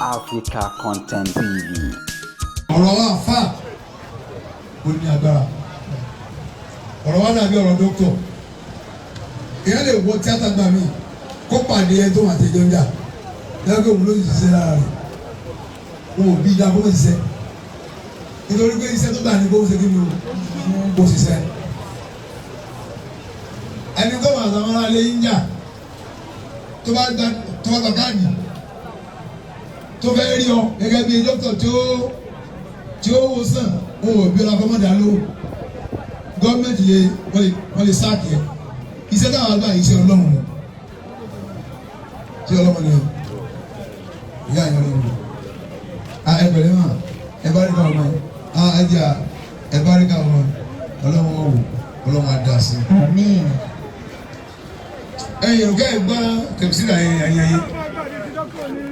Africa Content TV. ọ̀rọ̀ wa fà ó ní agbára ọ̀rọ̀ wa dàbí ọ̀rọ̀ dókítọ̀ èèyàn lè wọ tíátà gbà mí kó pàdé ẹ tó wà tẹjọ ń jà lẹ́gbẹ̀ẹ́ òun ló ti ṣiṣẹ́ lára rẹ̀ wọn ò bí ìdá kó ṣiṣẹ́ nítorí pé iṣẹ́ tó gbà ní kó ṣe kí ni kó ṣiṣẹ́ ẹni tó wà sàwọn ará lé ń jà tó bá gba káàdì tó fẹ́ rí ọ gẹ́gẹ́ bí dókítọ̀ tí ó wò sàn wọn ò bí ọlá fọmọdà ló gọ́ọ̀mẹ̀ntì wọ́n lè sáàkì ẹ̀ iṣẹ́ táwọn àgbà yìí ṣe ọlọ́run ni ṣé ọlọ́run ni ìyá ìyá ọlọ́run ni ẹgbẹ̀rẹ̀ mà ẹ bá rí ká ọmọ ẹjà ẹ bá rí ká ọmọ ọlọ́run wò ọlọ́run á dá sí. Àmín. ẹ̀yin òkè ẹgbà kẹmísírà ẹ̀yìn ẹ̀yìn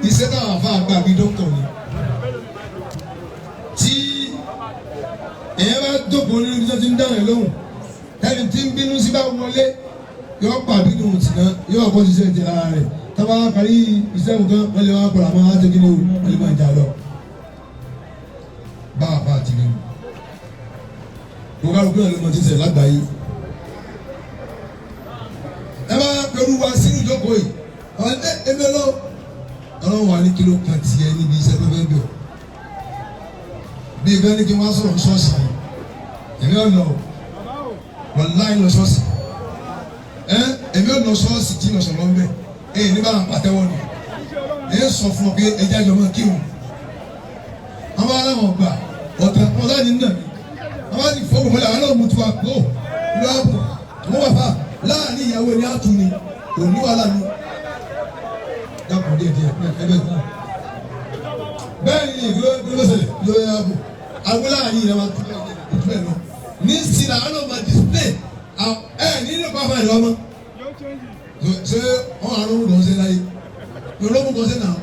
iṣẹ́ táwọn àfa àgbà bíi dókítà ni tí èèyàn bá dókòó nínú ibi tó ti ń dáhùn lóhùn ẹni tí ń bínú sí bá wọlé yóò pàbí nù tìǹà yóò kọ́ ṣiṣẹ́ ti ara rẹ̀ tábà parí iṣẹ́ nǹkan wọ́n lè wá pàrọ̀ àwọn àtẹ̀kí ni wọ́n lè máa jà lọ bá a bá a ti rí gbogbo àlùkò náà ló mọ ti ṣe lágbàáyé ẹ bá pẹ̀lú wa sínú ìjókòó yìí ẹbí ọlọ́run wà ní kí ló kàn tiẹ̀ níbi iṣẹ́ tó fẹ́ bẹ̀ bí ìgbà ní kí wọ́n sọ̀rọ̀ ṣọ́ọ̀ṣì èmi ọ̀nà wàláì lọ ṣọ́ọ̀ṣì èmi ọ̀nà ṣọ́ọ̀ṣì tí lọ sọ̀rọ̀ ńbẹ ní bá pàtẹ́wọ́ ni sọ fún ọ pé ẹja jọ máa kírun àwọn aláwọ̀ gbà ọ̀tá wọn láti nà mí àwọn àti fọwọ́ mọ́lẹ̀ àwọn náà mú tu àpò lọ́ọ̀bù wọ́n wà fà láàrin ìyàwó ẹni àtún ni òní wàhálà ni dàpọ̀ díẹ̀ ẹgbẹ́ kan bẹ́ẹ̀ ni ìgbélóṣẹ̀lẹ̀ ló yẹ ààbò àwọn láàrin ìyàwó àtúntò ẹ̀ lọ ní sinna àwọn náà máa display nínú pápá ìlú ọmọ ṣé wọn àrùn lọ́sẹ̀ láyé olóògùn lọ́sẹ̀ náà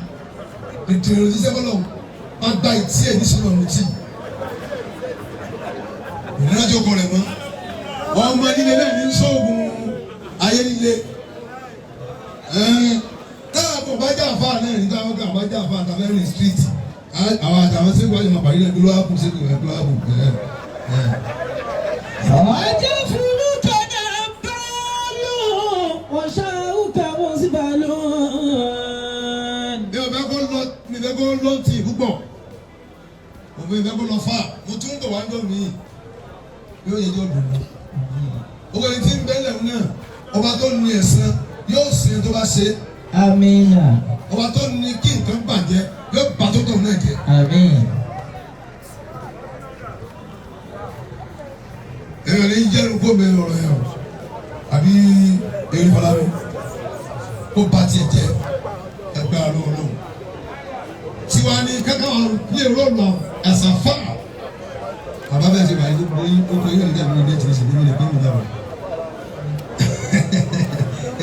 ètò ìròyìn fọlọ́ wọn gba ìtí ẹ̀ ní sinú ọ̀nà tí ìrìnàjò kọ rẹ̀ mọ́ wọn mọ nílé náà ní sóògùn ayé nílé táàbù bájà àfa náà ní táwọn kan bájà àfa àtàwọn street àwọn àtàwọn sẹ́gun àjọmọ̀ pàdé náà ló wá kù sẹ́gun ẹ̀ ló wá kù ọjọ́ fúru kọ́dà báàlù wọ́n ṣàwùkà wọ́n sì bàálù. mi fẹ́ kó lọ tì púpọ̀ mo fẹ́ kó lọ fà mo tún ń bọ̀ wá ń dọ̀ mí yóò yẹ jọ dùn mí. owó ẹni tí ń bẹ́lẹ̀ náà ọba tó ní ẹ̀san yóò sin tó bá ṣe. Àmín. ọba tó ní kí nǹkan bàjẹ́ yóò bà tó tọ̀ náà jẹ́. Àmín. èèyàn ní jẹ́rù kó mi ọ̀rọ̀ yẹn o àbí èrè fọlá mi kó ba tiẹ̀ jẹ́ ẹgbẹ́ àlọ́ ọlọ́run tiwa ni kankan ní èrò ọ̀nà ẹ̀sán fà bàbá bẹ́ẹ̀ ṣe báyìí ní oko yóò ní ẹ̀mí ní ẹ̀tì ṣe níbi ìpín mi dábàá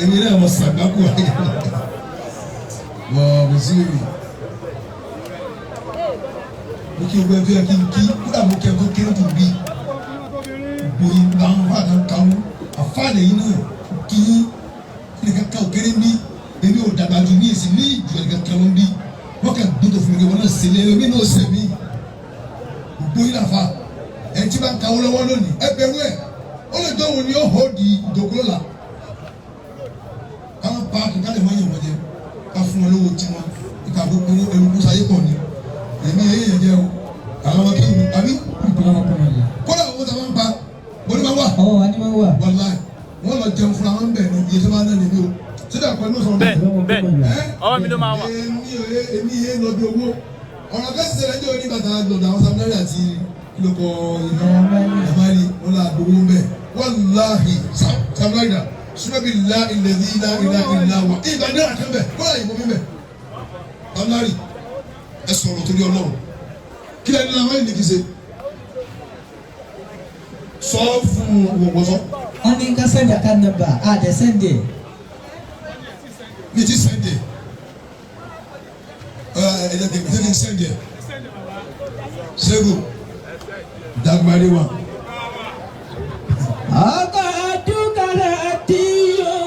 èmi náà wọ sàgbákò ayé wọ́n bó sí èmi mo kí o gbẹ́ fẹ́ kí n kí kúrò àmọ́ kí ẹ tó kéré tó bí boyin báwọn fà kan kàwọn àfààní yìí náà kí nìkan ká òkèrè ní èmi ò dàgbà ju ní èsì ní ìjọ nìkan kan ló ń bí wọn kà gbọ́dọ̀ fún mi kí wọn náà ṣe lé omi náà ṣe mí boyin àfa ẹ tí bá ń kàwé lọ́wọ́ lónìí ẹ bẹ̀rù ẹ ó lè dán òun ni ó hó di ìdókòló la káwọn paaki ká lè má yẹ wọn jẹ ká fún wọn lówó tí wọn ìka gbogbo ẹnu kó sáyé pọ̀ ni èmi yẹn jẹ o àwọn ọmọ kí ni àbí kódà owó tá a máa ń pa bọ́lí máa wà. ọwọ́ wa ni máa wà. wàláì wọ́n lọ jẹun fúnra wọn bẹ̀ ní iye tó máa ń ná níbí o sídà pẹ̀lú sọ̀rọ̀ bẹ́ẹ̀ ọwọ́ mi ló máa wà. èmi yé lọ bí owó ọ̀rọ̀ kẹ́sì ṣẹlẹ̀ ní oní bàtà lọ́dọ̀ àwọn samuel àti kílókọ̀ iná ẹ̀márì wọn là gbowó ń bẹ̀ wàláhì samuel dà súnmọ́bí ilá ilẹ̀ ní ilá wà ìgbà ní àkàn bẹ̀ kó láyé mọ́ mi bẹ̀ samuel ẹ sọ̀rọ̀ torí ọlọ́run kí lẹ́ni làwọn ènìyàn kì í ṣe sọ fún wọ̀wọ̀sọ. wọ́n ní ká sẹ́ndì àká nàmbà àdẹ sẹ́ndì. mi ti sẹ́ndì ẹ̀jẹ̀ kì í sẹ́ndì sẹ́gun dàgbàdì wa. ọkọ̀ àdúgbàlẹ̀ àti yóò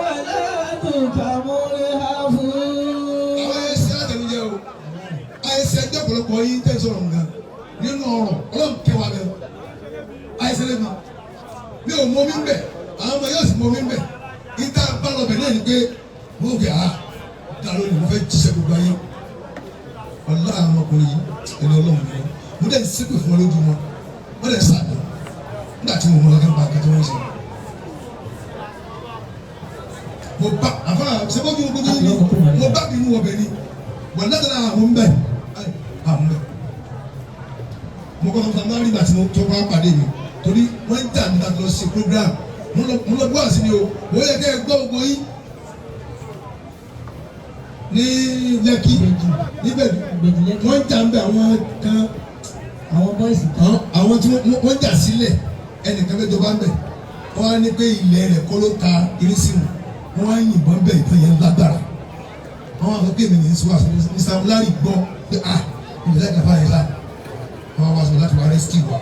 wà ládùúgbà múlẹ̀ àfún. àwọn ẹ̀sìn àtẹnujẹ o ọ̀pọ̀lọpọ̀ yín tẹ̀ sọ̀rọ̀ nǹkan nínú ọ̀rọ̀ ọlọ́run kẹwàá bẹ̀ àìsílẹ̀ mi mi ò mọ mi ń bẹ̀ àwọn ọmọ yóò sì mọ mi ń bẹ̀ ìta balọ̀bẹ̀ náà ni pé mo ń gbé dàrú ni mo fẹ́ jíṣẹ́ gbogbo ayé ọ̀la àwọn ọmọkùnrin yìí ẹni ọlọ́run ni mo dẹ̀ ṣépè fún ọ lójú wọn wọ́n dẹ̀ sàdé nígbà tí mo mọ ọlọ́kẹ́ nípa akẹ́tọ́ wọn ṣe. mo bá àfa sẹ́kọ̀ọ́jú gbogbo yìí mo bá mi mú ọbẹ̀ ni wọ́n lọ́dọ̀ àwọn ń bẹ̀ àwọn ń bẹ̀. mo kọ́ fún samari nígbà tí mo tó bá pàdé mi torí wọ́n ń tà nígbà tó lọ sí program mo lọ gbọ́ àsìní o wọ́n yẹ kẹ́ ẹ gbọ́ gbogbo yìí ní Lẹ́kì níbẹ̀ wọ́n ń jà ń bẹ àwọn kan àwọn bọ́ìsì kan àwọn tí wọ́n jà sílẹ̀ ẹnìkan fẹ́ jọba ń bẹ̀ wọ́n á ní pé ilẹ̀ rẹ̀ kọ́ ló ta irísí mu wọ́n á yìnbọn bẹ̀ ìbọn yẹn lágbára wọ́n á sọ pé èmi ní sọ àṣọ ní Sam Larry gbọ́ pé ìbílẹ̀ kàfá yẹn lá wọ́n á sọ láti wá rescue wa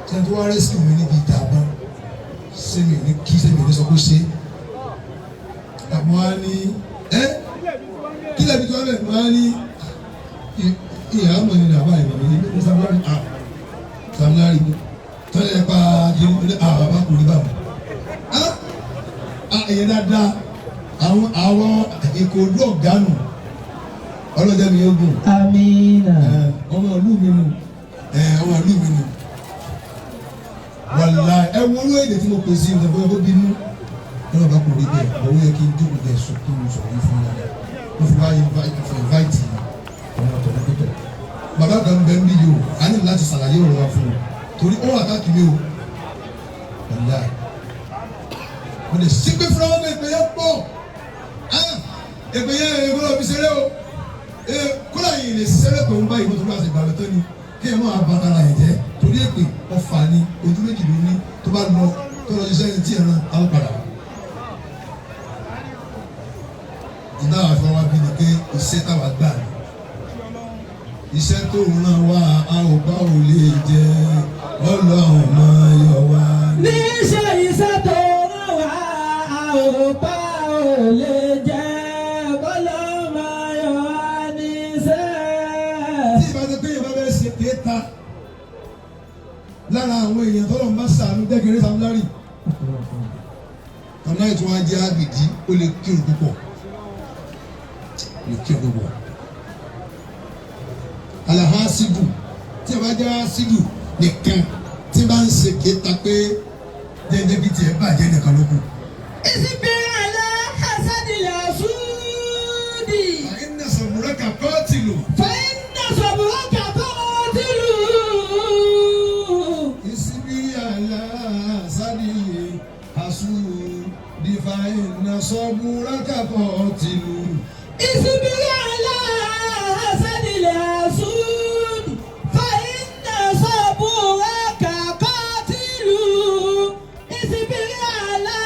ṣé tí wọ́n á rescue mi níbi ìta àbọ̀n sẹ́mi ò ní kí sẹ́mi ò ní sọ pé ṣe àmọ́ á ní kí lẹ́bi tí wọ́n bẹ̀ máa ní ìyá àmọ́ ní àbá ìmọ̀ mi ní Sam Larry Sam Larry tọ́lẹ̀ pa kiri ní àbá kò ní bá wọn. Ẹ̀yẹ dáadáa àwọn ìkòdú ọ̀gánù ọlọ́jà mi yóò gùn. Amina. Ọmọ ìlú mi nù ọmọ ìlú mi nù. Wàlá ẹ wo olú èdè tí mo pè sí ìfẹ́ fún bínú. Ọlọ́run bá kò rí bẹ́ẹ̀ ọwọ́ yẹ kí n jókòó bẹ́ẹ̀ sọ kí n sọ̀rọ̀ fún yàrá. Mo fi wá invite ọmọ ọ̀tọ̀lẹ́kọ̀tọ̀. Bàbá kan bẹ́ẹ̀ ń bí yìí o, a ní láti ṣàlàyé ọ̀rọ̀ wa fún un. Torí ó wà káàkiri o. Wàlá mo lè sígbé fúnra wọn èpè yẹn pọ̀ èpè yẹn ègbọ́dọ̀ fi ṣeré o kúrò yìí lè ṣeré pẹ̀lú báyìí wọ́n tó bá ṣe gbàgbé tó ni kí ẹ máa bàtà ara ẹ̀ jẹ́ torí èpè ọ̀fà ni ojú méjì ló ní tó bá lọ tó lọ ṣiṣẹ́ ní tí ẹ̀ rán àwọn padà. ìdá àfọwọ́ wa bí ni pé iṣẹ́ táwa gbà ní iṣẹ́ tó ń ràn wá a ò bá ò lè jẹ́ ọlọ́run máa yọ wá. níṣẹ́ iṣẹ́ tó rán wá a ò bá ò lè jẹ́ ọlọ́run máa yọ wá níṣẹ́. tí ìbáṣe pé ìbá bẹ́ẹ̀ ṣe kéta lára àwọn èèyàn tọ́lọ̀ ń bá sàánú dẹ́gẹ̀rẹ́ Sam Larry ọ̀nà ìtura jẹ́ àgbèdì ó lè kírun púpọ̀ alahasidu tí a bá jẹ́ asidu nìkan tí bá ń ṣe kéta pé jẹ́jẹ́ bí tiẹ̀ bàjẹ́ nìkan ló kù. ìsìnbẹ̀rẹ̀ àlẹ́ hasadilẹ̀ ṣúdì. fàyínà sọ̀bùrẹ́kà kọ́ọ̀tìlù. fàyínà sọ̀bùrẹ́kà kọ́ọ̀tìlù. ìsìnbẹ̀rẹ̀ àlẹ́ hasadilẹ̀ asúdì fàyínà sọ̀bùrẹ́kà kọ́ọ̀tìlù. ìsìnbẹ̀rẹ̀ àlẹ́ hasadilẹ̀ ṣúdì. fàyínà sọ̀bùrẹ́kà kọ́ọ̀tìlù. ìsìnbẹ̀rẹ̀ àlẹ́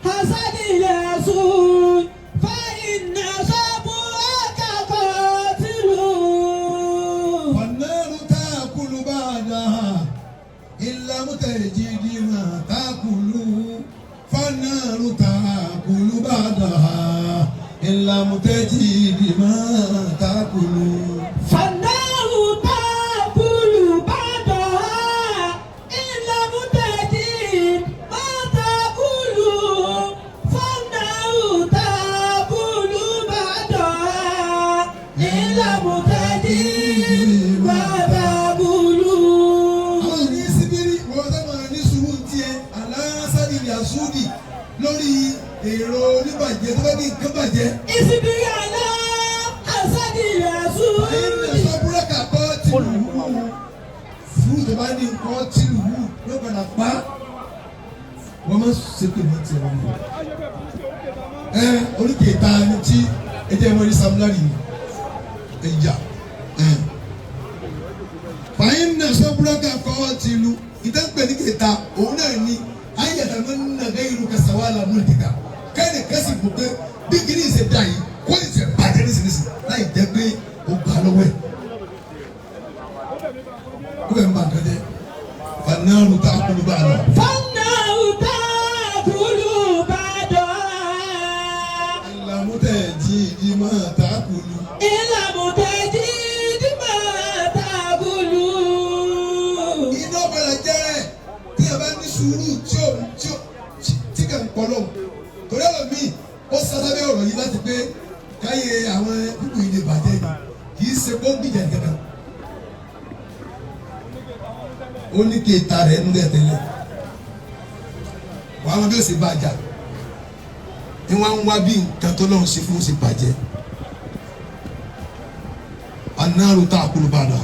hasadilẹ̀ ṣúdì. fàyínà sọ̀bùrẹ́kà kọ́ọ̀tìlù. والنار تأكل بعدها إلا متجد ما تأكل فالنار تأكل بعدها إلا متجد ما تأكل فالنار تأكل بعدها إلا متجد ما تأكل فالنار تأكل بعدها إلا متجد ما تأكل. àwọn ní síbírí wọ́n sábà ní sùúrù tiẹ̀ aláṣádì yasudi lórí èrò oníbàjẹ́ tó bá ní nǹkan bàjẹ́. ìsìnkú àná àṣàdìrẹ̀ àṣùwò. ẹ̀yin sọ búrẹ́kà kọ́ tìlù fúrú tó bá ní nǹkan tìlù ló padà pa wọ́n máa ṣe pé wọ́n ti rọ̀ mọ́. oríkèéta ni tí ẹjẹ́ wọn ní Sam Larry ni ẹ̀yà fàyín náà sọ búrẹ́kà kọ́ tìlù ìdánpẹ̀ ní kèéta òun náà ni ayẹ̀dá máa ń nàgẹ́ ìlú kẹsàwálà múlùkìkà kẹ́ni kẹ́sì kò pé bí kìíní ṣe dá yìí kó lè ṣe bàjẹ́ nísinsìnyí láì jẹ́ pé ó gbà lọ́wọ́ ẹ̀. ó bẹ̀ ń bá nǹkan jẹ́ fanáàrù tá a kúlù bá a lọ. فالنار تأكل بعدها ìlànà tẹ̀ jí ìdí máa tá a kúlù. إلا متجد ما Ọlọ́run torí ọ̀rọ̀ mi ó sábẹ́ ọ̀rọ̀ yìí láti pé káyé àwọn pípò ilé bàjẹ́ yìí kì í ṣe kó gbìjà kankan ó ní kí ta rẹ̀ ń lẹ̀ tẹ́lẹ̀ wàá wọn bí ó ṣe bàjá ni wọ́n ń wá bí nǹkan tó lọ́run ṣe fún ó ṣe bàjẹ́ anáàrò tá a kúrò bàdà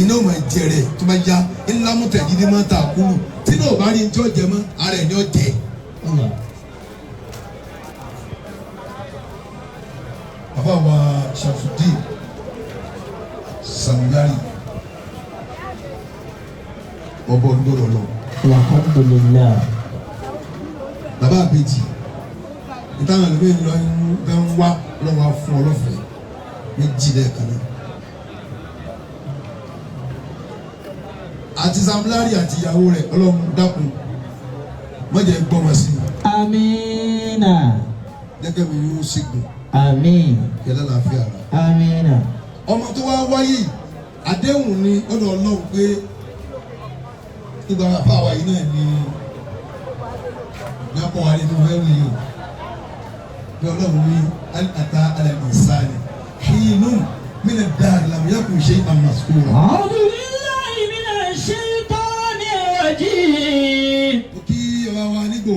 iná ò máa jẹ rẹ̀ tó bá já ńlá mú tẹ̀jídé máa ta àkúrò tí náà bá rí ní tí ó jẹ mọ́ ara ẹ̀ ní ó jẹ. bàbá wa Ṣàfùdíìn Sàmúlárì ọbọ ndọrọ lọ. alhamdulillah. bàbá àbèjì ìtàn àlùmí lọ ń wá lọ́wọ́ fún ọlọ́fẹ̀ẹ́ méjì lẹ́ẹ̀kan náà. àti Sàmúlárì àti ìyàwó rẹ̀ Ọlọ́run dákun mọ̀jẹ̀ gbọ́mọ sí i. amiina. gẹ́gẹ́ bí yóò ṣègùn. àmín. kẹlẹ́ làáfíà rà. amiina. ọmọ tó wá wáyé àdéhùn ni ọ̀dọ̀ Ọlọ́run pé ìgbà bàbá wa yìí náà ni nyakọ̀ wa ni mo fẹ́ wí o bí Ọlọ́run wí ata alẹ́ ìsáni hìnnú mi nà dáa làmúyàkùn ṣe àmàsùkúrà. a'udhu billahi minash shaitanir rajim. kí ọba wa nígbò.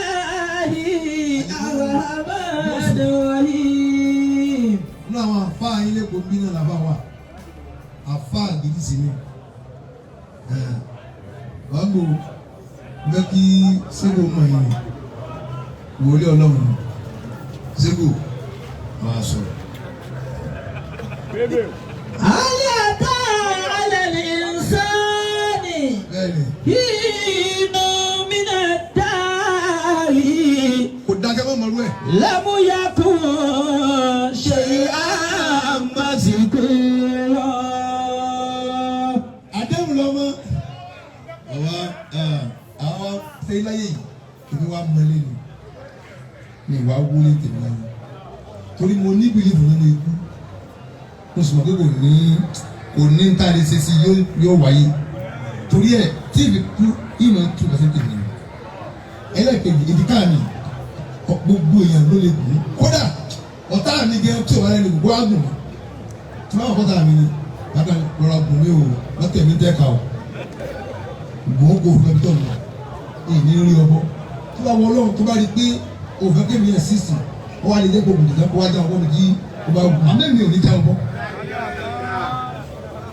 bisimilahi arrahmanir rahim. nínú àwọn àfa ilé kò bí náà làbá wa àfa gidi sí ni wàá gbò bẹ́ kí sẹ́gò mọ̀ yìí wòlé Ọlọ́run sẹ́gò máa sọ̀rọ̀. Alata alal insani hinu minad-dari kò dákẹ́ mọ́ mọ́lú ẹ̀. lam yakun shay'an mazkura. àdéhùn lọ́mọ àwa ṣe láyé yìí èmi wá mọ́lé ni ìwà wúlé tèmi láyé torí mo ní bìlífù nínú ikú mo sì mọ̀ pé kò ní ń tàrí ṣe sí yóò wáyé torí ẹ̀ tí ìbí kú ìmọ̀ tún lọ sí tèmi ẹlẹ́ẹ̀kejì ìdíkà mi gbogbo èèyàn ló lè gùn kódà ọ̀tá mi gẹ́ tí ò wá lẹ́nu gbogbo àgùn mi tí wọ́n bá kọ́ta mi ni bàtà lọ́ra gùn mi ò lọ́tẹ̀ mi tẹ́ka o gbòó kò fún ẹbí tó nù èyí rí ọbọ tí wọ́n wọ Ọlọ́run tó bá rí pé òfin kémi yẹn sísìn ó wá lè jẹ́ gbogbo nìkan kó wá já ọbọ mi kí ó bá gùn àmì mi ò ní já ọbọ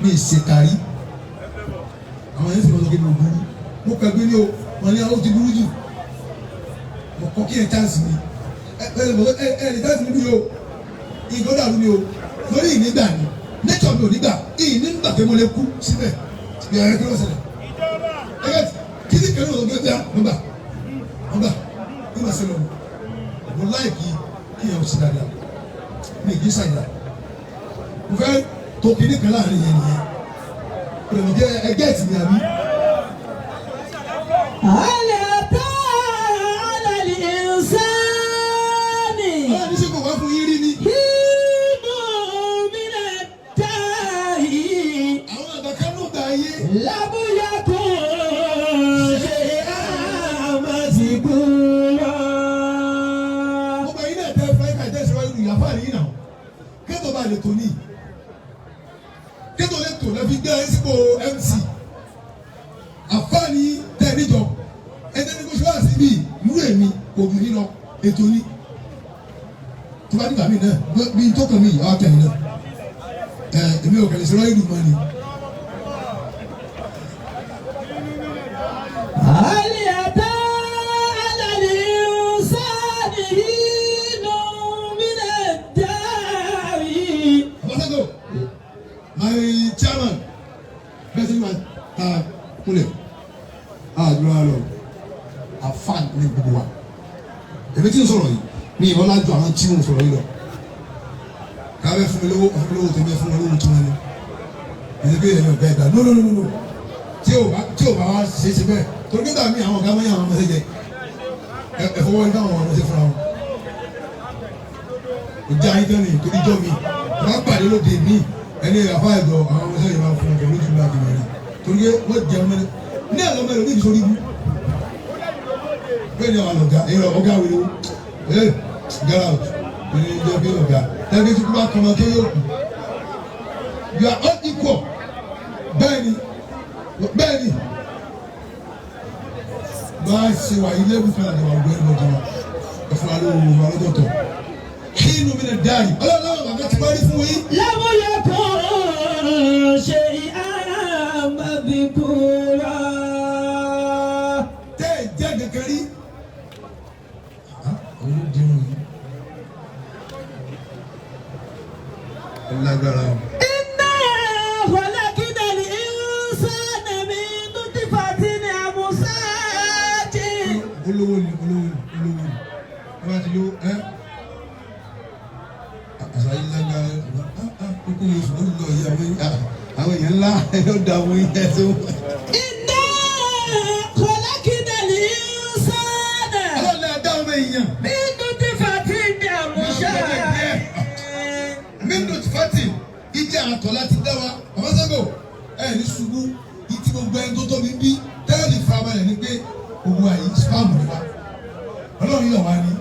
mi ṣèkárí àwọn yẹn sì lọ́sọ̀ kí mi ò burú mo kẹ́gbẹ́ ní o wọn ní àwọn ti burú jù mo kọ́ kí ẹ chance mi ẹ ní chance mi bí o ìgbọ́dọ̀ àlú mi o lórí ìnígbà ni nature mi ò nígbà ìnígbà pé mo lè kú síbẹ̀ ìyàrá kí ló ṣẹlẹ̀ ẹgbẹ́ kí ni kẹ́lẹ́ ọ̀dọ́ gbẹ́gbẹ́ ọgbà ní ma ṣe lọ mo láìkí kí ẹ ò sí dáadáa mi kì í ṣàyà mo fẹ́ tó kí ní kan láàrin yẹn nìyẹn pẹ̀lú ẹgbẹ́ ẹ̀tì mi àbí. Alata alal insani. ọlọ́run ní sẹ́kọ̀ọ́ wá fún yín rí ni. hinu minad-dari àwọn àgbàkan ló gbà ayé. lam yakun shay'an mazkura. ọba yìí náà tẹ fúláìkà jẹ́ ìṣèwádìí ìlú yàrá yìí náà kẹ́tọ̀ bá lè tó ní kẹ́tọ̀ lè tó lẹ́fi gbé ẹ sípò MC àfáàní tẹ̀ níjọ ẹni ní kó ṣe wá sí bíi irú èmi kò dùn ní lọ ètò ní tí wọ́n nígbà mí náà bí n tó kàn mí yìí ọ̀ tẹ̀yìn náà èmi ò kẹ̀lé sọ́rọ́ ìlú mọ́ni. Alata alal insani hinu minad-dari. Abasago, my chairman, bẹ́sẹ̀ máa ta kúnlẹ̀ àdúrà lọ àfàn ní gbogbo wa èmi tí ń sọ̀rọ̀ yìí ní ìwọ́n lájú àwọn tí wọ́n sọ̀rọ̀ yìí lọ káwé fún mi lówó tó bẹ́ẹ̀ fún mi lówó tó wọn ni èdè bí èèyàn bẹ́ẹ̀ gbà no tí ò bá wá ṣe é ṣe bẹ́ẹ̀ torí nígbà míì àwọn ọ̀gá mọ́yà àwọn ọmọ ṣẹ́jẹ ẹ̀fọwọ́ ní káwọn ọmọ ṣe fúnra wọn ìjà ayé tẹ́lẹ̀ torí jọ́ mi wọ́n pàdé lóde mi ẹni àfa ẹ̀dọ̀ àwọn ọmọ ṣẹ́jẹ máa fún ọkọ̀ lójú ìlú àjùmọ̀ rẹ̀ torí wọ́n jẹ́ ọmọ ní àlọ́ mẹ́rin ní ìṣòrí ibú bẹ́ẹ̀ ni àwọn ọ̀gá ọ̀gá wẹ̀rẹ̀ o get out ìrìn ìjọ bí ọ̀gá ẹgbẹ́ tí kò bá kọ́mọ tó yóò kù you are all equal bẹ́ẹ̀ni bá a ṣe wà ilé ìwúfẹ́ àti wà ọgbẹ́ ìbọn jọba ẹ̀fọn alẹ́ òun wà lọ́dọ̀tọ̀ kí inú mi lè dáàrí ọlọ́run bàbá ti parí fún yín. lámúyẹ kò ṣe àmàbíkúrà. tẹ́ ẹ jẹ́ kankan rí. olùdíwọ̀n yìí ọlágbára o. iná khalaqna al-insana min nutfatin amshajin. olówó ni wọ́n ti lo àṣà yìí lágbára kókó yóò sùn lọ yìí àwọn èèyàn ńlá ẹ̀yọ́ da àwọn yẹn tó. iná khalaqna al-insana. ọlọ́run ẹ̀ dá ọmọ èèyàn. min nutfatin amshajin. mímú fati ìdí àtọ̀ láti dá wa ọmọdébò ẹ̀ ní ṣubú ìtì gbogbo ẹni tó tóbi bí tẹ́lẹ̀ farabalẹ̀ ní pé gbogbo àyè spam ni wa ọlọ́run yọ̀ wá ní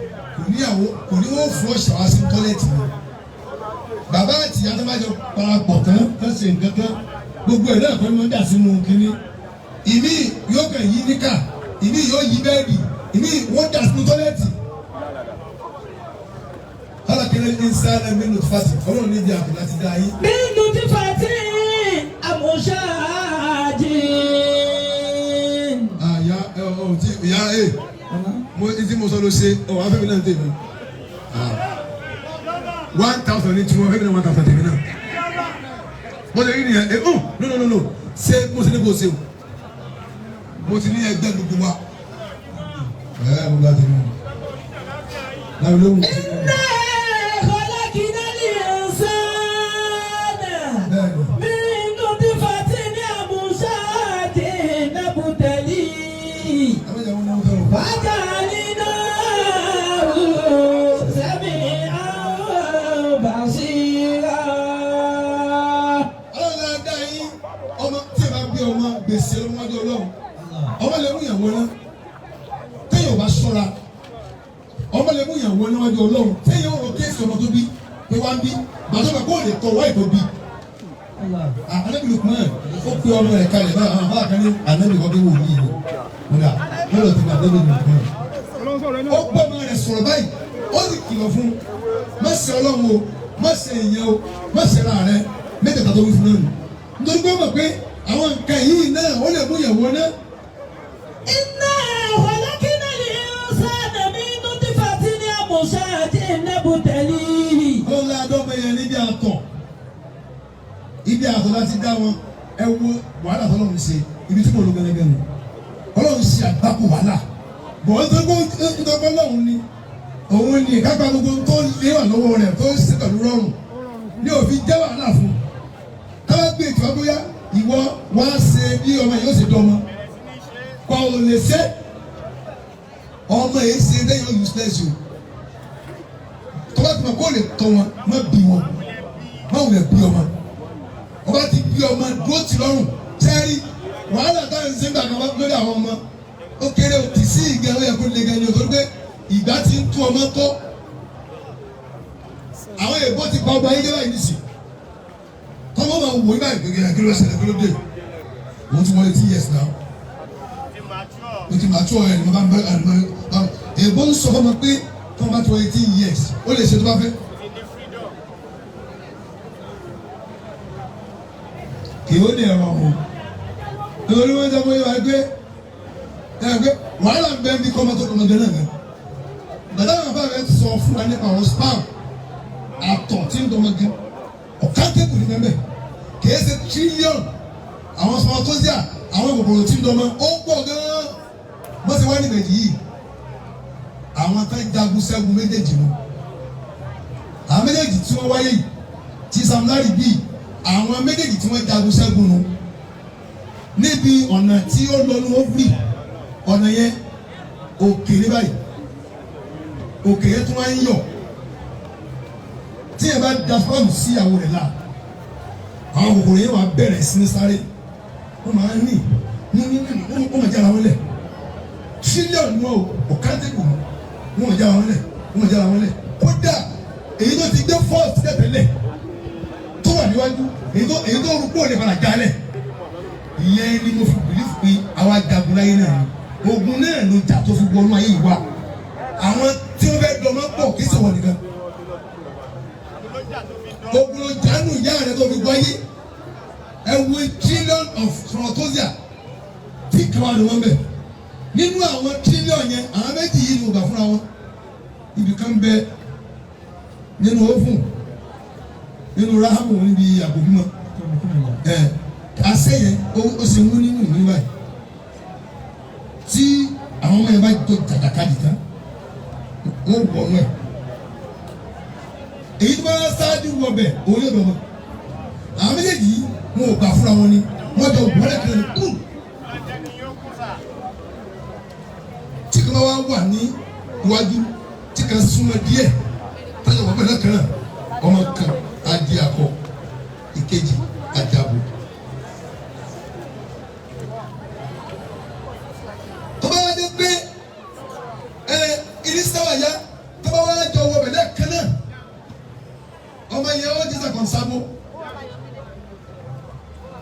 kò ní wọ́n fún ọ̀ṣà wá sí tọ́lẹ̀tì ni bàbá àti ìyá tó bá jọ parapọ̀ tán tán ṣe nǹkan tán gbogbo ẹ̀ náà kọ́ ni wọ́n dà sínú kínní ìmí yóò kàn yí níkà ìmí yóò yí bẹ́ẹ̀dì ìmí wọ́n dà sínú tọ́lẹ̀tì alákẹ́lẹ́ ní sáárẹ̀ mi ló fàtì ọlọ́run níbi àpò láti dá yín. min nutfatin amshajin. ìyá mo ti mo sọ ló ṣe ọwọ́ afẹ́mi náà tèmi 1,000 ní tiwọn afẹ́mi náà 1,000 tèmi náà mo ti rí nìyẹn no ṣé mo ti ní kò ṣe o mo ti ní ẹgbẹ́ gbogbo wa mo bá tèmi náà lóhùn mo ti ní. khalaqna al-insana min nutfatin amshajin nabtalihi. Gbèsè ọmọdé ọlọ́run ọmọ lè mú ìyàwó náà téèyàn bá ṣọ́ra ọmọ lè mú ìyàwó náà wájú ọlọ́run téèyàn rọ kéèsì ọmọ tó bí pé wá ń bí gbàdúrà kó lè tọ̀ wáyé tó bí. Ànábì Lukman ó pe ọmọ rẹ̀ kalẹ̀ báyìí àwọn àbá kan ní ànábì kan bí wò ní ìlú múlá lọ́dọ̀ tí ànábì Lukman ó gbọ́ ọmọ rẹ̀ sọ̀rọ̀ báyìí ó sì kìlọ̀ fún má ṣe ọlọ́run o má ṣe èèyàn o má ṣe ra rẹ mẹ́tẹ̀ẹ̀ta tó wí fún náà nítorí pé ó mọ̀ pé àwọn nǹkan yìí náà ó lè mú ìyàwó náà. iná khalaqna al-insana min nutfatin amshajin nabtalihi. ọlọ́run adọ́mọ yẹn níbi àtọ̀ ibi àtọ̀ láti dá wọn ẹ wo wàhálà tó lọ́run ṣe ibi tí mo lọ gẹ́gẹ́ nù ọlọ́run ṣe àgbákò wàhálà bọ̀ ọ́ tó gbọ́ lọ́run ni òun ni ìkápá gbogbo tó lé wà lọ́wọ́ rẹ̀ tó ṣe pẹ̀lú rọrùn ní òfin jẹ́ wàhálà fún káwá gbé ètò àbúyá ìwọ wá ṣe bí ọmọ yóò ṣe dọ́mọ kọ́ ò lè ṣe ọmọ yìí ṣe lẹ́yìn useless o tọ́ba tí mo kó lè tọ́ wọn má bí wọn má wù lè bí ọmọ ọba ti bí ọmọ dúró tì lọ́rùn sẹ́rí wàhálà táwọn ṣe ń gbà kan lórí àwọn ọmọ ó kéré o tì sí ìgbà ó yẹ kó lè gẹ̀ẹ́ni o torí pé ìgbà tí ń tún ọmọ tọ́ àwọn èèbó ti pa ọba yín dé báyìí nísì tọ́mọ máa wò ní báyìí gbẹ̀gẹ̀ kí ló ṣẹlẹ̀ kí ló dé wọ́n ti wọlé 2 years now o ti mature ẹ̀ ní mo bá ń bẹ́ èèbó ń sọ fọmọ pé tọ́mọ bá ti wọlé 18 years ó lè ṣe tó bá fẹ́. kì í ó ní ẹ̀rọ ọ̀hún ìwé wọn jẹ́ bóyá gbé wàhálà ń bẹ́ bí kọ́mọ tó kọ́mọ gẹ́gẹ́ náà gbàdá àwọn afárá rẹ sọ fún wa nípa àwọn spam àtọ̀ tí ń dọ́mọ gẹ́ ọ̀ká tẹ́kù ní bẹ́ẹ̀ kìí ṣe tírílíọ̀nù àwọn sọmọtọ́síà àwọn kòkòrò tí ń dọ́mọ ó pọ̀ gan-an wọ́n ti wá ní méjì yìí àwọn tá jagun ṣẹ́gun méjèèjì lọ àwọn méjèèjì tí wọ́n wáyé yìí ti Sam Larry bíi àwọn méjèèjì tí wọ́n jagun ṣẹ́gun nù níbi ọ̀nà tí ó lọ ní ovary ọ̀nà yẹn òkè ní báyìí òkè yẹn tí wọ́n ń yọ̀ tí ẹ bá da fọ́ọ̀mù sí ìyàwó rẹ̀ la àwọn kòkòrò yẹn wà bẹ̀rẹ̀ sí ní sáré wọ́n máa ń rìn wọ́n máa jára wọn lẹ̀ tírílíọ̀nù wọn ò kántẹ́kù wọn ò já wọn lẹ̀ kódà èyí tó ti gbé fọ́ọ̀sì tẹ̀tẹ̀lẹ̀ tó wà níwájú èyí tó rúkú òde padà jálẹ̀ ìyẹn ni mo fi bìlífù pé àwa jagun láyé náà ni ogun náà ló jà tó fi wọnú ayé ìwà àwọn tí wọ́n fẹ́ dọ́mọ́ pọ̀ kí sọ̀wọ́ nìkan ogun ló jánu ìyá rẹ̀ tó fi wáyé ẹ wo trillion of sọ̀rọ̀tọ́síà tí kàwá ni wọ́n bẹ̀ nínú àwọn trillion yẹn àwọn méjì yìí ni mo gbà fúnra wọn ibì kan bẹ nínú ófùn nínú rahamu níbi àbòbímọ àṣẹ yẹn ó ṣe mú nínú ìwé báyìí tí àwọn ọmọ yẹn bá jọ jàdàkadì tán wọn wọnú ẹ èyí tó bá ṣáájú wọ bẹ òun yóò dọ̀bọ̀ àwọn méjèèjì yìí wọn ò gbà fúnra wọn ni wọn jọ wọlé kan ní kú tí kan wá wà ní iwájú tí kan súnmọ́ díẹ̀ táyà wọ́n bẹ̀rẹ̀ kan náà ọmọ kan adi akọ ìkejì adabo tọ́ba wá dé pé ìrísítàwà yá tọ́ba wá jọ wọ bẹ̀rẹ̀ kan náà ọmọ yẹn ó jíjà kan sábó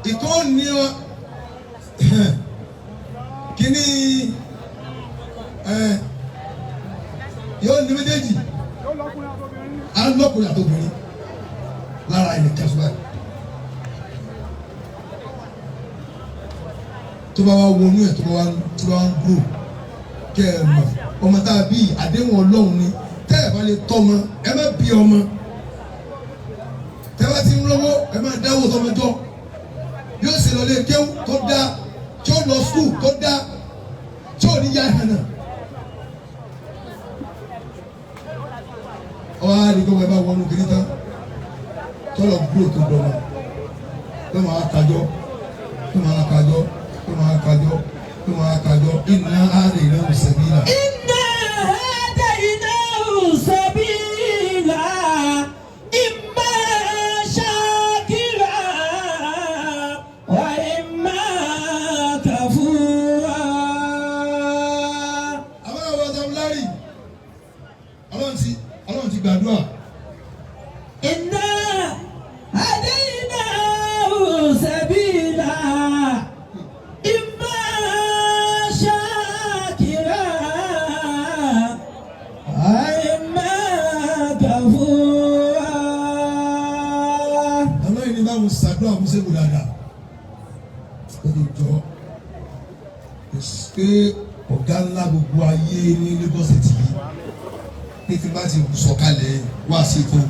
ìkọ́ ní ọ kíní yóò ní méjèèjì alọ́kùnrin àtọ́bìnrin lára ẹni kẹfà tó bá wá wọnú ẹ̀ tó bá wá ń gbòò kẹ́ ẹ mọ̀ ọmọ tá a bí àdéhùn ọlọ́run ni tẹ́ ẹ bá lè tọ́mọ ẹ má bí ọmọ tẹ́ bá ti ń lọ́wọ́ ẹ má dáwọ́ tọmọjọ́ yóò ṣe lọ lé kéwú tó dá tí ó lọ skul tó dá tí ò ní yá hànà. ọ̀hún àdìgbò ẹ bá wọnú kiri tán tọ́lọ̀ gbúrò tó dọ̀mọ́ tó máa kájọ́ iná àárẹ̀ ìnáwó sẹ́bílà. iná àárẹ̀ ìnáwó sẹ́bílà ìmọ̀ ṣàkírà wà ìmọ̀ kàfúrà. àwọn àwọn ọ̀sán lárí ọlọ́run ti gbàdúrà. iná àárẹ̀ ìnáwó sẹ́bílà. Sàdúrà àmúṣẹ́gun dáadáa ó ti jọ pé ọ̀gá ńlá gbogbo ayé ní Lagos City yìí pé tí bá ti sọ̀kalẹ̀ wá sí fún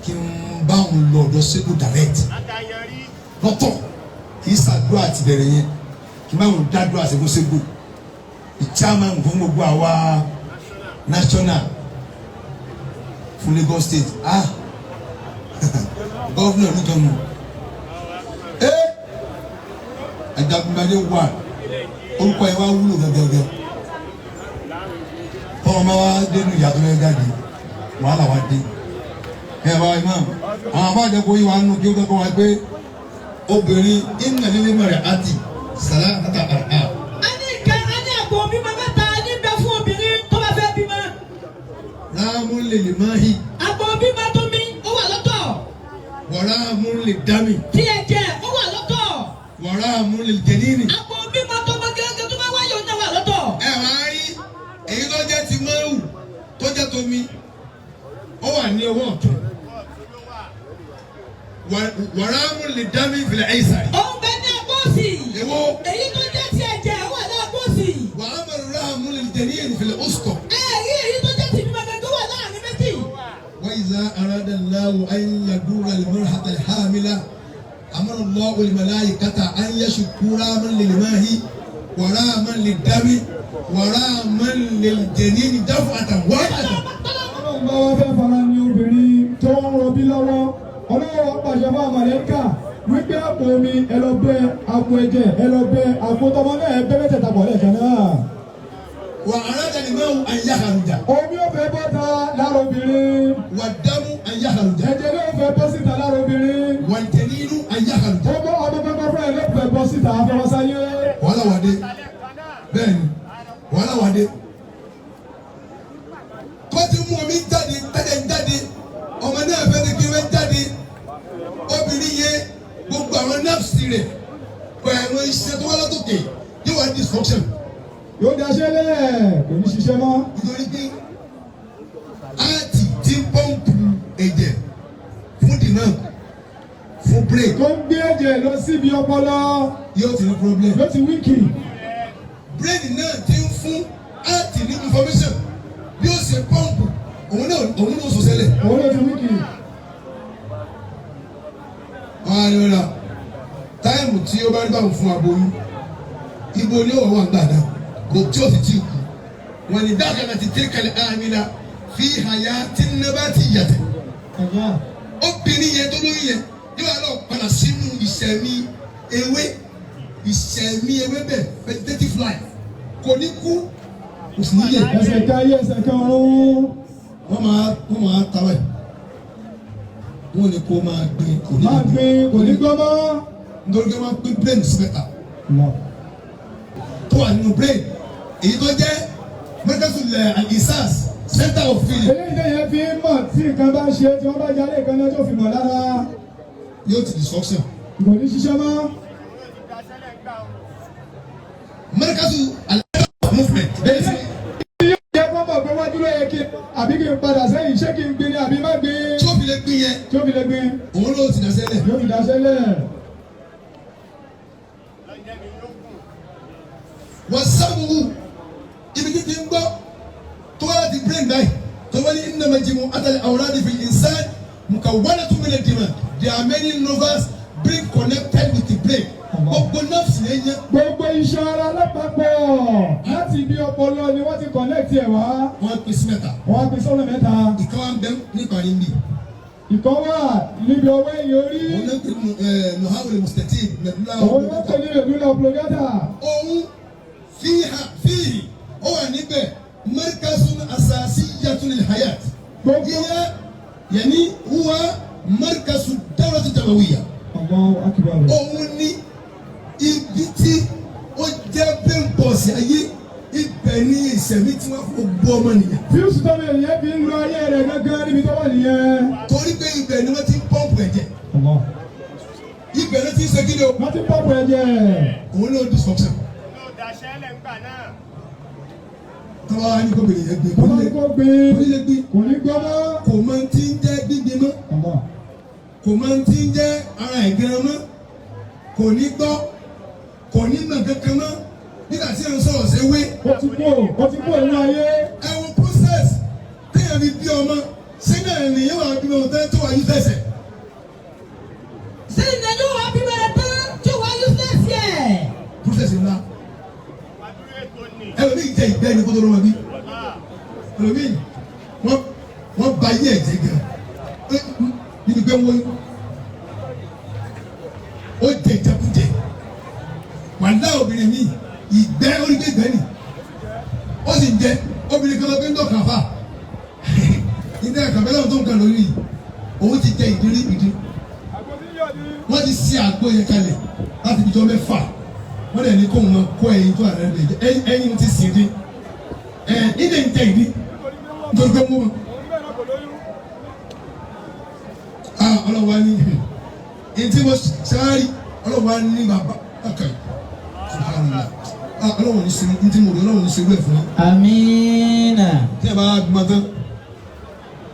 kí n bá òun lọ ọ̀dọ̀ Ṣẹ́gun direct lọ́tọ̀ kì í sàdúrà àti bẹ̀rẹ̀ yẹn kí n bá òun dádúrà Ṣẹ́gun ìchairman fún gbogbo àwa national fún Lagos State gọ́vnọ̀ nìkan Ajagunmalé wà orúkọ yẹn wá wúlò gẹ́gẹ́ ọmọ wa dénú ìyàtọ̀ yẹn jáde wàhálà wa dé bá imam àwọn abájẹ kò yí wa nù kí ó kẹ́kọ̀ọ́ wa pé obìnrin ìnàlélẹ́ mẹ́rẹ̀ àti sàlá àtà àrà. a ní ìka a ní àpò bímọ mẹ́ta ní bẹ fún obìnrin tó bá fẹ́ bímọ. láàmú lè máa hì. àpò bímọ tó mi ó wà lọ́tọ̀. wàrà mú lè dá mi. tí ẹ jẹ ó wà lọ́tọ̀. wàrà mú lè jẹ̀nìní. àpò bímọ tó bá gẹ́gẹ́ tó bá wáyé ó náà wà lọ́tọ̀. ẹ wá rí èyí tó jẹ́ ti mọ́rù tó jẹ́ tomi ó wà ní ọwọ́ ọ̀tún. wàrà mú lè dá mi fìlẹ̀ ẹ̀yìnsà. ó ń bẹ ní agbóòsì. èwo. èyí tó jẹ́ ti ẹ̀jẹ̀ ó wà ní agbóòsì. wàá mọ̀ rà mú lè jẹ̀nìní fìlẹ̀ ọ̀sùtọ̀. èyí tó jẹ́ ti bímọ gẹ́gẹ́ wà láàrin méjì. وإذا أراد الله أن يدور المرأة الحاملة أمر الله الملائكة أن يشكوا راما للماء وراما للدم وراما للجنين دفعة واحدة. ọlọ́run bá wá fẹ́ fara ní obìnrin tó ń rọbí lọ́wọ́ ọlọ́run pàṣẹ fún àmàlẹ́kà wípé àpò omi ẹ lọ bẹ àpò ẹ̀jẹ̀ ẹ lọ bẹ àpò tọmọ náà ẹ bẹ́ mẹ́tẹ̀ẹ̀ta pọ̀ lẹ́ẹ̀kan náà. وأراد الماء أن يخرج. omi ò fẹ́ bọ́ta lára obìnrin. والدم أن يخرج. ẹ̀jẹ̀ náà fẹ́ bọ́ síta lára obìnrin. والجنين أن يخرج. ọmọ pẹpẹ fúnra ẹ̀ ló fẹ́ bọ́ síta afẹ́wọ́sáyé. wàhálà wà dé bẹ́ẹ̀ ni wàhálà wà dé industry rẹ̀ pẹ̀lú iṣẹ́ tó wá látòkè yóò wá dysfunction. Yóò daṣẹ́ lẹ̀ kò ní ṣiṣẹ́ mọ́. Nítorí pé áàtì tí ń pọ́ǹpù ẹ̀jẹ̀ fún dìnnà fún break. Tó ń gbé ẹ̀jẹ̀ lọ síbi ọpọlọ. Yóò ti ní problem. Yóò ti wíìkì. Brain náà ti ń fún áàtì ní information bí ó ṣe pọ́ǹpù òun náà sọ sẹ́lẹ̀. Òun ló ti wíìkì. Àyọ̀rà táìmù tí ó bá rí báwọn fún aboyún ibo ni ó wà gbà náà kò tí ó sì ti kú wọn ni dákàlà ti tẹ́ kalẹ̀ àmìlà fi àyà tí nàbà ti yàtẹ̀. Obìnrin yẹn tó lóyún yẹn yóò wá lọ padà sínú ìṣẹ̀mí ewé bẹ́ẹ̀ vegetative life kò ní kú kò sì ní yẹ. Ẹsẹ̀ ká yé ẹsẹ̀ kan ọ̀run. Wọ́n máa tawẹ̀ wọ́n ní kó máa gbé kò ní Máa gbé kò ní gbọ́ mọ́. nítorí pé wọ́n pín brain spectre tó wà nínú brain èyí tó jẹ́ mẹ́tẹ́sùlẹ̀ àìsàs center of feeling. Eléyìí tẹ̀yẹ fi ń mọ̀ tí nǹkan bá ṣe tí wọ́n bá jalè kan náà tó fi mọ̀ lára. Yóò ti dysfunction. Kò ní ṣiṣẹ́ mọ́. mẹ́tẹ́sù movement bẹ́ẹ̀ ni. Yóò jẹ́ fọ́mọ̀ pé wájú ló yẹ kí àbí kí n padà sẹ́yìn ṣé kí n gbé ni àbí má gbé. tí ó fi lè gbin yẹn Tí ó fi lè gbé. òun ló ti dàsẹ́ lẹ̀. Yóò fi daṣẹ́ lẹ̀. wọ́n sábùú ibi títí ń gbọ́ tó wá láti brain báyìí tó wọ́n ní innama jimu atali awradi fil insan mukawwanatun min ad-dimag. There are many nerves brain connected with the brain. Gbogbo nerves yẹn yẹn. Gbogbo iṣan ara lápapọ̀ láti ibi ọpọlọ ni wọ́n ti connect ẹ̀ wá. Wọ́n pín sí mẹ́ta. Wọ́n á pín sọ́nà mẹ́ta. Ìkan wa ń bẹ nípa yín bí. Ìkan wà níbi ọwọ́ ẹ̀yìn orí. Òun náà ń pè ní nuhawul mustatil medulla Òun ló pè ní medulla oblongata. Òun fíì ó wà níbẹ̀ markazun asasiyyatun lil hayat. Hiya yani huwa markazu dawlati damawiyya. Allahu akbar. Òun ní ibi tí ó jẹ́ brain pulse ayé ibẹ̀ ní ìṣẹ̀mí tí wọ́n fò gbọ́ ọmọ nìyẹn. Fíùsù tó bẹ̀rẹ̀ yẹn fi ń lo ayé rẹ̀ gángan níbi tó wà nìyẹn. Torí pé ibẹ̀ ni wọ́n ti ń pọ́ǹpù ẹ̀jẹ̀. Ibẹ̀ ló ti ń ṣe kí ni o. Wọ́n ti pọ́pù ẹ̀jẹ̀. Òun ló dysfunction. Tọ́wọ́ á ní kó bèrè yẹn gbé. Kò ní kó gbé. Kò ní lè gbé. Kò ní gbọ́ mọ́. Kò mọ ti ń jẹ́ gbígbé mọ́. Kò mọ ti ń jẹ́ ara ìgbéra mọ́. Kò ní gbọ́. Kò ní mọ̀ kankan mọ́. Nígbà tí ẹ̀rọ sọ̀rọ̀ ṣe wé. Ó ti kó inú ayé. Ẹ̀wọ̀n process téèyàn fi bí ọmọ sínú ènìyàn wà bí ọmọ tó wà yí tẹ̀sẹ̀. Sẹ́yìn náà yóò wá bí bẹ́ẹ̀ tán tí ó wá useless yẹ. Process ńlá. Ẹlòmíì jẹ́ ìgbẹ́ ẹni kó tó lọ́wọ́ bí. Ẹlòmíì wọ́n ba yé ẹ̀jẹ̀ gan. Níbi pé wọ́n ó jẹ ìjẹkújẹ. Wàhálà obìnrin mi ìgbẹ́ orígbẹ́gbẹ́ ni. Ó sì ń jẹ obìnrin kan lọ pé ń dọ̀kà fà. Ilé ẹ̀ka bẹ́ẹ̀ lọ́wọ́ tó ń kà lórí yìí. Òun ti jẹ ìdí. Wọ́n ti ṣe àgbo yẹn kalẹ̀ láti fi jọ mẹ́fà. Wọ́n dẹ̀ ní kó wọn kó ẹyin tó àrẹ lè jẹ ẹyin ti sìn dín. Ilé ń jẹ ìdí. Nítorí pé mú wọn. Ọlọ́wà ní ìdí mo ṣáárì ọlọ́wà ní bàbá ọkàn. Ọlọ́wà ní sinmi ìdí mo rí ọlọ́wà ní sinmi ẹ̀ fún yín. Amina. Tí ẹ bá gbọ́n tán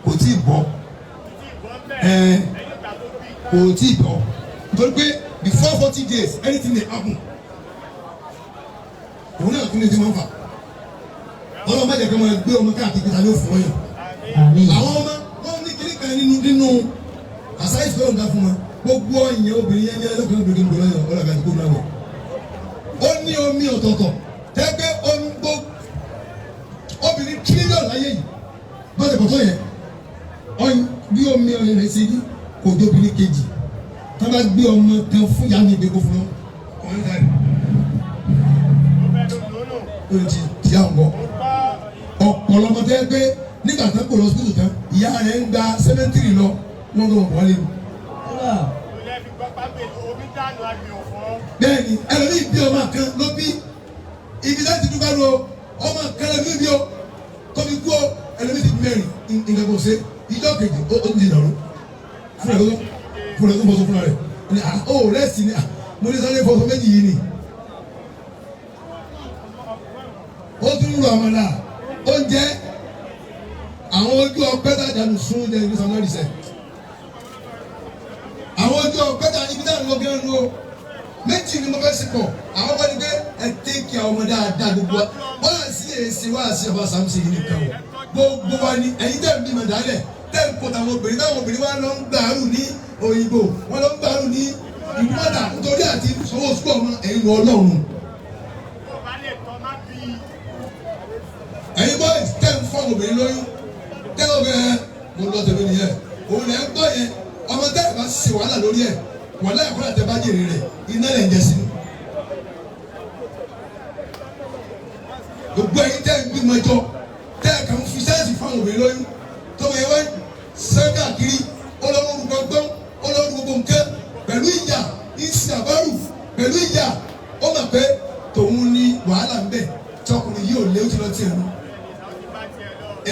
kò tí ì bọ́. Kò tí ì bọ́. Nítorí pé before 40 days anything dey happen. Òun náà tún lè ti máa ń fà. Ọlọ́run má jẹ́ kí wọ́n gbé ọmọ káàkiri ta ló fún ọyàn. Àwọn ọmọ wọn ní kíní kan nínú àṣà ìṣòro nǹkan fún wọn. Gbogbo ọyàn obìnrin yẹn yẹn lọ́kùnrin obìnrin gbọ́dọ̀ yàn ọlọ́gà tó kó náà wọ̀. Ó ní omi ọ̀tọ̀ọ̀tọ̀ tẹ́gbẹ́ omi gbó obìnrin tírílíọ̀nù láyé yìí. Bọ́sẹ̀ kọ̀tọ̀ yẹn bí omi ọyàn rẹ̀ ṣe ní kò dóbìnrin kejì. Tá bá gbé ọmọ kan fún ìyá mi ìgbéko fún ọyàn dáre. Ó ti àwọn bọ̀. Ọ̀pọ̀lọpọ̀ tẹ́ pé nígbà tán kò lọ sukùlù tán ìyá rẹ̀ ń gba sẹ́mẹ́ntìrì lọ wọ́n lọ wọ́n lé. Bẹ́ẹ̀ni ẹlòmíì bí ọmọ kan ló bí ibi láti dúpẹ́ lọ ọmọ kan ẹlòmíì bí o tóbi kú o ẹlòmíì ti bí mẹ́rin nǹkan kò ṣe ìjọ kejì ó ti dàrú fúnra tó bọ́ sọ fúnra rẹ̀ ó rẹ̀ sí ni mo ní sáré fọṣọ méjì yìí ni ó tún rú àmàlà oúnjẹ àwọn ojú ọpẹ́ tàjà nù sún oúnjẹ ìlú sanwó-ẹ̀rì sẹ àwọn ojú ọpẹ́ tàjà ibi táwọn lọ gẹ́gẹ́ lọ méjì ni mo fẹ́ sí pọ̀ àwọn kan ní pé ẹ tẹ́kì àwọn ọmọdé àdá gbogbo wọn à sí èsì wọn à sí ọba Sàmúsì yìí nìkan o gbogbo wa ni ẹ̀yin tẹ̀ ń bí mọ̀ dálẹ̀ tẹ̀ ń kó táwọn obìnrin wa lọ ń gbàrú ní òyìnbó wọn lọ ń gbàrú ní ìdúmọ̀tà nítorí àti sanwó sùkúù ọmọ ẹ̀yin wọ Ọlọ́run. ẹ̀yin bọ́ tẹ̀ ń fọ́ obìnrin lóyún tẹ́ ọ bẹ́ẹ̀ mo lọ tẹ̀lé nìyẹn òun lẹ́ ń gbọ́ yẹn ọmọ tẹ́ ẹ̀ bá ṣe wàhálà lórí ẹ̀ wàhálà ẹ̀kọ́ àti ẹ̀bá jèrè rẹ̀ iná lẹ̀ ń jẹ sínú. gbogbo ẹ̀yin tẹ́ ń gbìmọ̀ ẹjọ́ tẹ́ ẹ̀ kàn ń fi sẹ́ẹ̀sì fún obìnrin lóyún tọ́mọ yẹn wọ́n sẹ́ńdà kiri olówó gbọ́ngbọ́n olówó gbogbo nǹkan pẹ̀lú ìyà ìsìn àbárù pẹ̀lú ìyà ó mọ̀ pé tòun ní wàhálà ń bẹ̀ tọkùnrin yìí ò lé ó ti lọ tiẹ̀ nù.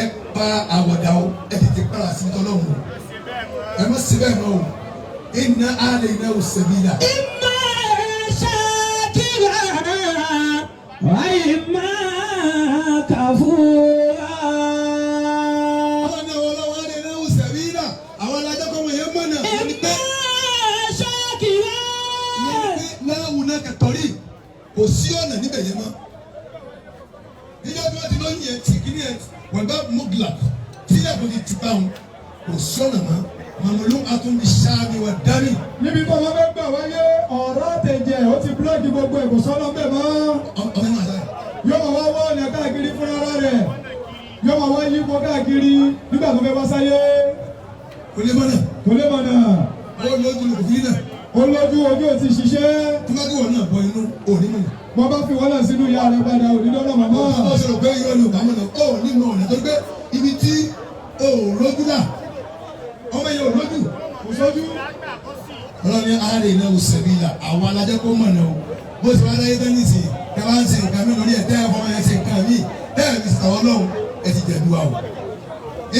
ẹ pa àwọ̀dà o ẹ tètè para sí tọ́lọ́hún o ẹ má ṣe bẹ́ẹ̀ mọ́ o inna alaynahu sabila. imma shakira wa imma kafura. àwọn náà wọ́n lọ́wọ́ alaynahu sabila àwọn alájọ́ kọ́ wọ́n yẹn mọ̀ náà. imma shakira. láwù náà kẹtọ́rì kò sí ọ̀nà níbẹ̀ yẹn mọ́. níjọ́ tí wọ́n ti lóyún yẹn tí kìíní yẹn wọ́n bá mọ́gìlà tílẹ̀ kò ti ti bá wọn kò sí ọ̀nà mọ́. Mamulu atun bi sáàmì wa dami. níbi tó wọn fẹ́ gbà wáyé ọ̀rọ̀ àtẹ̀jẹ̀ ó ti búlọ́ọ̀kì gbogbo ẹ̀ kò sọ́nà bẹ́ẹ̀ mọ́. ọmọ náà sáyà. yóò máa wá ọ̀nà káàkiri fúnra rẹ̀ yóò máa wá yípo káàkiri nígbà tó fẹ́ bá sáyé. kò lè mọ̀nà. kò lè mọ̀nà. ó lójú ní òfin náà. ó lójú ojú ò ti ṣiṣẹ́. tó bá gbé wọn náà bọ inú òní mọ̀nà. mo bá fi wọ́n náà sínú ìyá rẹ̀ padà òní lọ́nà màmá. ó sọ̀rọ̀ pé irọ́ ni òbá mọ̀nà ó ní mọ̀ ọ̀nà tó gbé ibi tí ó lójú náà ọmọ yẹn ò lójú kò sójú. ọlọ́ni àárẹ̀ iná òsèbílà àwọn alájẹ́ kó mọ̀nà o bó ti wá láyé tán nìsín kí wọ́n á ń ṣe nǹkan mi lórí ẹ̀ tẹ́ ẹ̀ fọmọ yẹn ṣe nǹkan mi tẹ́ ẹ̀ fi sàwọn ọlọ́run ẹ̀ ti jẹ̀bi wa o.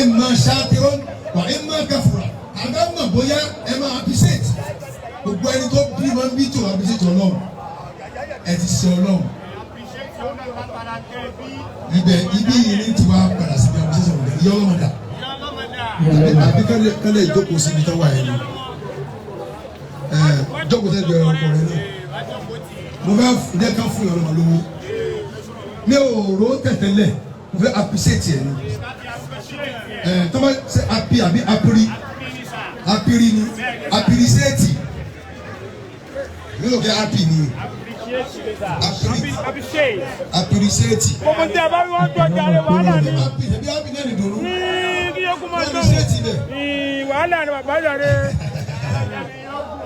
imma shakirun wa imma kafura àgbà mọ̀ bóyá ẹ máa appreciate gbogbo ẹni tó bí máa ń bí tó appreciate ọlọ́run ẹ ti ṣe ọlọ́run. ibẹ̀ ibi yìí ní tiwa padà sí ibi appreciate ọlọ́run yọ ọlọ́run dà àbí kálẹ̀ ìjókòó síbi tó wà yẹn ni jókòó tẹ́ gbẹ̀rẹ̀ ọkùnrin náà mo fẹ́ fúnjẹ́ ká fún yọrọ lówó mi ò rò tẹ̀tẹ̀lẹ̀ mo fẹ́ appreciate yẹn ni tọ́ba ṣe api àbí apiri ni appreciate mi ò kẹ́ api ni appreciate. Gbogbo tí a bá wí wọ́n tó ọjà rẹ̀ wàhálà ni. Ẹbí api náà ni dòrò. Ní kí yókù máa tó. Appreciate bẹ̀. Wàhálà ni bàbá yàrá.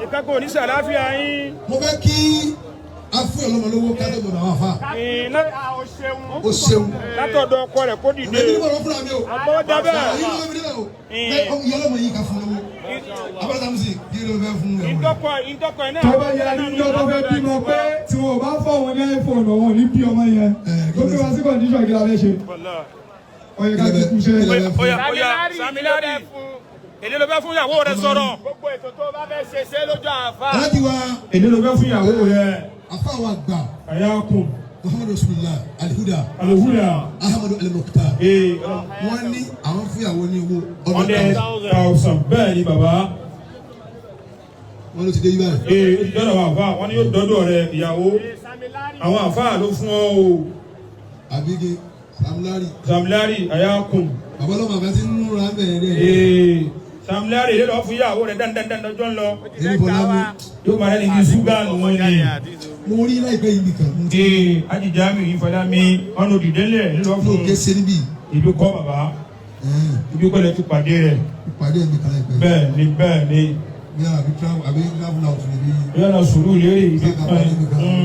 Ìkẹ́kọ̀ọ́ oníṣẹ́ àláfíà yín. Mo fẹ́ kí afún ọlọ́mọ lówó kádé gbọdọ̀ àwọn afa. O ṣeun. Látọ̀dọ̀ ọkọ rẹ̀ kó dìde. Èmi ni mo lọ fúnra mi o. Àgbọ̀ dábẹ́. Yìí ló ń bí o. Yọlọ́mọ yìí ká fún lówó. Abọ́dá mi sì kí ló fẹ́ fún ẹ̀. Ìtọ́kọ̀ iná. tọ́ba yẹ níjọ́ tó fẹ́ bímọ pé tí wọn bá fọ́ wọn ní iPhone wọn ní bí ọmọ yẹn ó fi wá sí kọ́ndíṣọ̀ kí la fẹ́ ṣe. ọyẹ ká ti kú ṣe. Oya Samilari. Èlé ló fẹ́ fún ìyàwó rẹ̀ sọ̀rọ̀. Gbogbo ètò tó bá fẹ́ ṣe lójú àfa. Láti wá. èdè ló fẹ́ fún ìyàwó rẹ̀. Afa wa gbà. àyà kùn. Muhammadu Rasulullah Alihuda. àlòhùdà. Ahmadu Alimokta. Wọ́n ní àwọn fúyàwó ní owó $100,000 bẹ́ẹ̀ ni bàbá. Wọ́n ló ti dé yí báyìí. dọ́dọ̀ àwọn àfa wọn ni yóò dọ́dọ̀ rẹ̀ ìyàwó àwọn àfa ló fún ọ o. Àbíge Samilari. Samilari àyà kùn. Bàbá ọlọ́mọ àbẹ́ ti ń múra bẹ̀rẹ̀. Samilari ilé lọ fún ìyàwó rẹ̀ dandandan lọ́jọ́ ńlọ. Èmi bọ̀lá mi. yóò máa rẹ́ni ní ṣúgà nù wọ́n ni. Mo rí láìpẹ́ yìí nìkan. Ajijami yìí fọdá mi ọ̀nà òdìdẹ́lẹ̀ ńlọ Mo fún ké se níbí. ìlú kọ́ bàbá ìlú kọ́lẹ̀ ti pàdé rẹ̀. Ìpàdé mi kan láìpẹ́. bẹ́ẹ̀ ni Bí a àbí travel out níbí. yọ̀nà sùúrù lérí Bá a kà pàdé mi kan.